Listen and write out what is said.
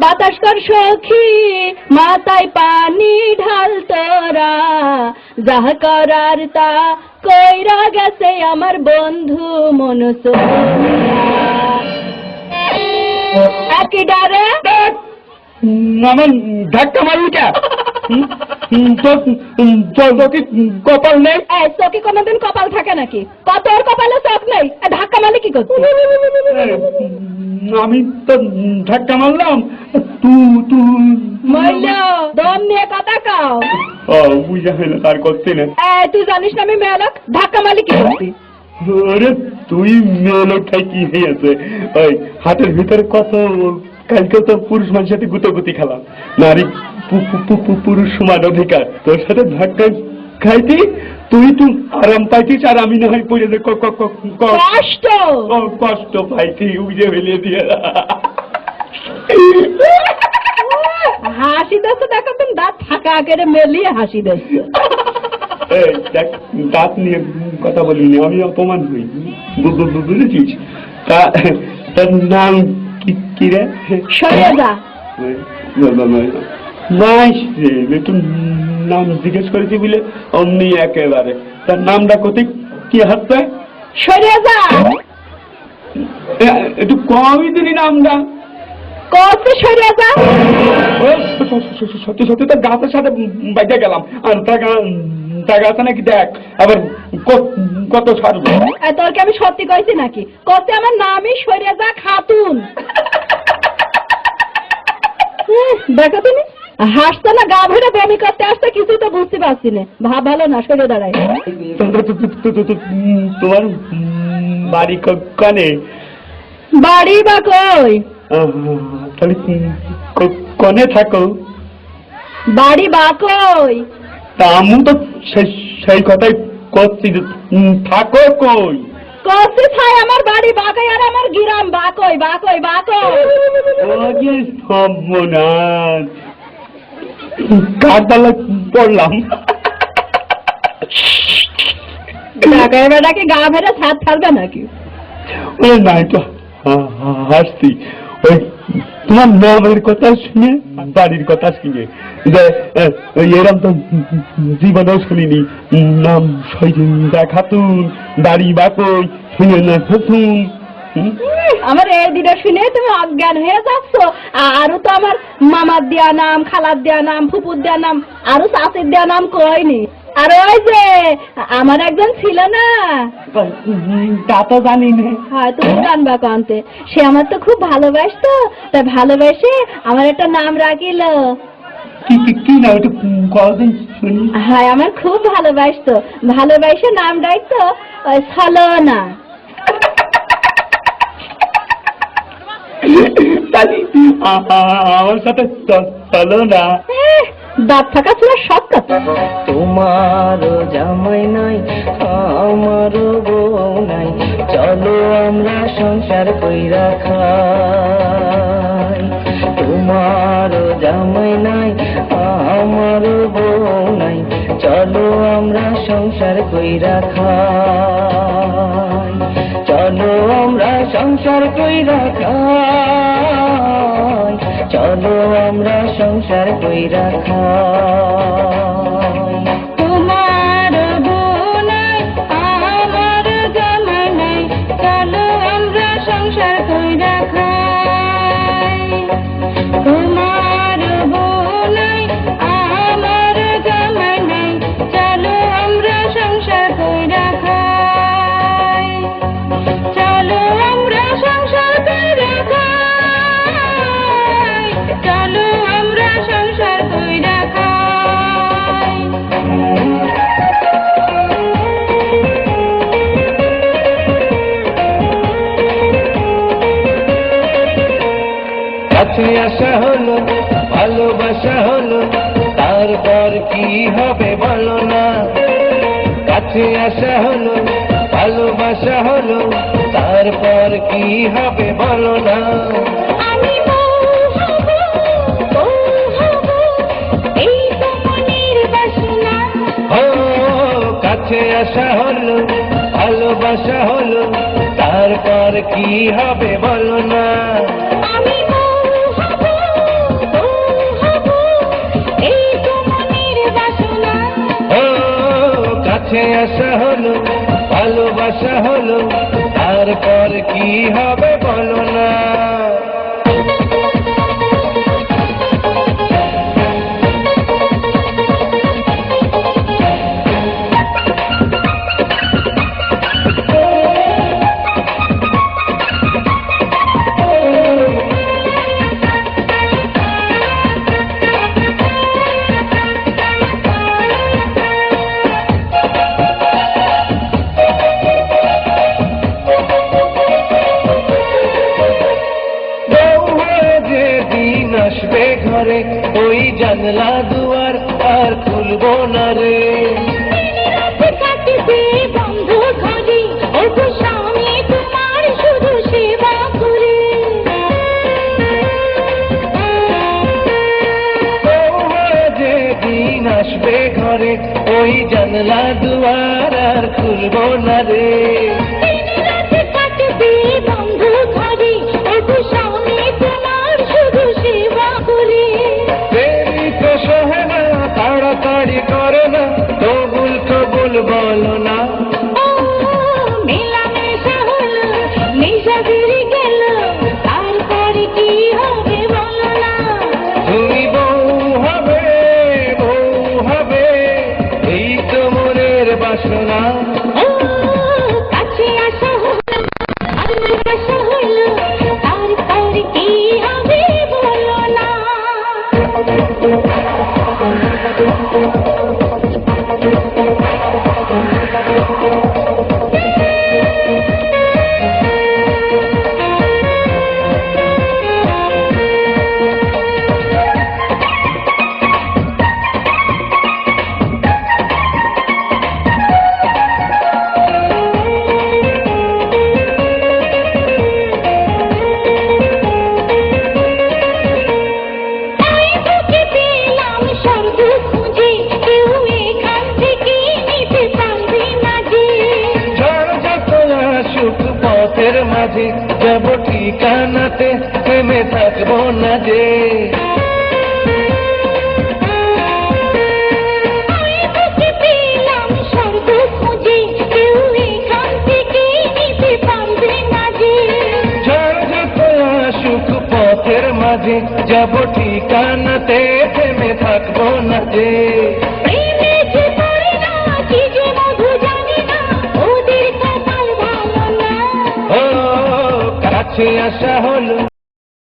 বাতাস কর সখী মাথায় পানি ঢাল তোরা, যাহা করার তা কইরা গেছে আমার বন্ধু মনসুরিয়া। একই ডারে আমার ধাক্কা মারুটা কপাল নেই। চোখে কোনোদিন কপাল থাকে নাকি? কত ওর কপালে চোখ নেই, ধাক্কা মারলে কি করছি? আমি তো ধাক্কা মারলাম, দম নিয়ে কথা কাও। বুঝা হইলো তার করছি না। তুই জানিস না আমি মেয়ে লোক, ধাক্কা মারলে কি করছি? আরে তুই মেয়ে লোকটাই কি হয়েছে? ওই হাতের ভিতরে কত, কালকে তো পুরুষ মানুষের সাথে গুতোগুতি খেলাম, নারী পুরুষ সমান অধিকার, তোর সাথে ধাক্কা খাইতি, তুই তো আরাম পাইতিস আর আমি না হয় পড়ে কষ্ট কষ্ট পাইতি, উজে ফেলে দিয়ে। হাসি দিচ্ছে দেখো, তুমি দাঁত ফাঁকা আকারে মেলিয়ে হাসি দিচ্ছে। দাঁত নিয়ে কথা বলিনি, আমি অপমান হই, বুঝেছিস? তার নাম কি রে? সরে যা। একটু নাম জিজ্ঞেস করেছি বলে অমনি একেবারে তার নামটা কোথায় কি হাতে? সরে যা। একটু কমই দিলি নামটা। কত সরে যা। সত্যি সত্যি তার গাছের সাথে বাইকে গেলাম, আর তা গাছে নাকি দেখ আবার কত ছাড়বো। তোরকে আমি সত্যি কইছি নাকি? কত আমার নামই সরে যা খাতুন। দেখো তুমি হাসতো না, গা ভরে বমি করতে আসতে, কিছু তো বুঝতে পারছি না। ভাব ভালো না, সরে দাঁড়ায়। তোমার বাড়ি কানে? বাড়ি বা কই? তাহলে কনে থাকো? বাড়ি বা কই? তা আমি তো সেই কথাই করছি, থাকো কই? কষ্ট ছাই আমার বাড়ি বাকই আর আমার গ্রাম বাকই বাকই বাকই। ওরে সর্বনাশ, কারতলা পড়লাম। ঢাকায় বেড়াকে গা ভেড়ে ছাদ ছাড়বে নাকি? ওরে নাই তো হাসতি, ওই তোমার নামের কথা শুনে বাড়ির কথা শুনে এরম তো জীবনেও শুনিনি। নাম খাতুন, বাড়ি বাকই, শুনে না খাতুন। আমার এই দিটা শুনে তুমি অজ্ঞান হয়ে যাচ্ছ। আরো তো আমার মামার দেয়া নাম, খালার দেয়া নাম, ফুপুর দেয়া নাম, আরো চাষের দেয়া নাম কয়নি। আর ওই যে আমার একজন ছিল না, তা তো জানি না। হ্যাঁ তুমি জানবা কান্তে, সে আমার তো খুব ভালোবাসতো, তাই ভালোবেসে আমার একটা নাম রাখিল। কি না একটু কদিন শুনি। হ্যাঁ আমার খুব ভালোবাসতো, ভালোবাসে নাম রাখতো ছলনা। আমার সাথে চলো না। দাঁত থাকা ছিল সব কথা। তোমার জামাই নাই, আমার বউ নাই, চলো আমরা সংসার কইরা খাই। তোমার জামাই নাই, আমার বউ নাই, চলো আমরা সংসার কইরা খাই। চলো আমরা সংসার কইরা খাই, চলো আমরা সংসার কইরা খাই। তোমার বউ নাই, আমার জামাই নাই, চলো আমরা সংসার কইরা খাই। তোমার বউ নাই, আমার জামাই নাই, চলো আমরা সংসার কইরা খাই। চলো আমরা সংসার কইরা খাই, চলো আমরা সংসার কইরা খাই। কাছে আসা হলো, ভালোবাসা হলো, তারপর কি হবে বলো না। কাছে আসা হলো, ভালোবাসা হলো, তারপর কি হবে বলো না। আমি বউ হব, বউ হব, এই তো মনের বাসনা। ও কাছে আসা হলো, ভালোবাসা হলো, তারপর কি হবে বলো না। আমি বউ হব, কাছে আসা হলো, ভালোবাসা হলো, তারপর কি হবে বলো না। আসবে ঘরে ওই জানলা দুয়ার আর খুলবো না রে। বন্ধু ঘরে ওগো স্বামী তোমার শুধু সেবা করে। যে দিন আসবে ঘরে ওই জানলা দুয়ার আর খুলবো না রে। বন্ধু ঘরে ওগো স্বামী তোমার শুধু সেবা করে। দেরি তো সহে না, তাড়াতাড়ি করে না, কবুল কবুল বলো না। মেলামেশা হলো, নেশা বেড়ে গেল, তারপরে কি হবে বলো না। তুমি বউ হবে, এই তো মনের বাসনা। কাছে আসা হলো, ভালোবাসা হলো, তারপরে কি হবে বলো না। পথের মাঝে যাব ঠিকানাতে, থেমে থাকবো না যে। সুখ পথের মাঝে যাব ঠিকানাতে, থেমে থাকবো না যে। ও কাছে আসা হলো,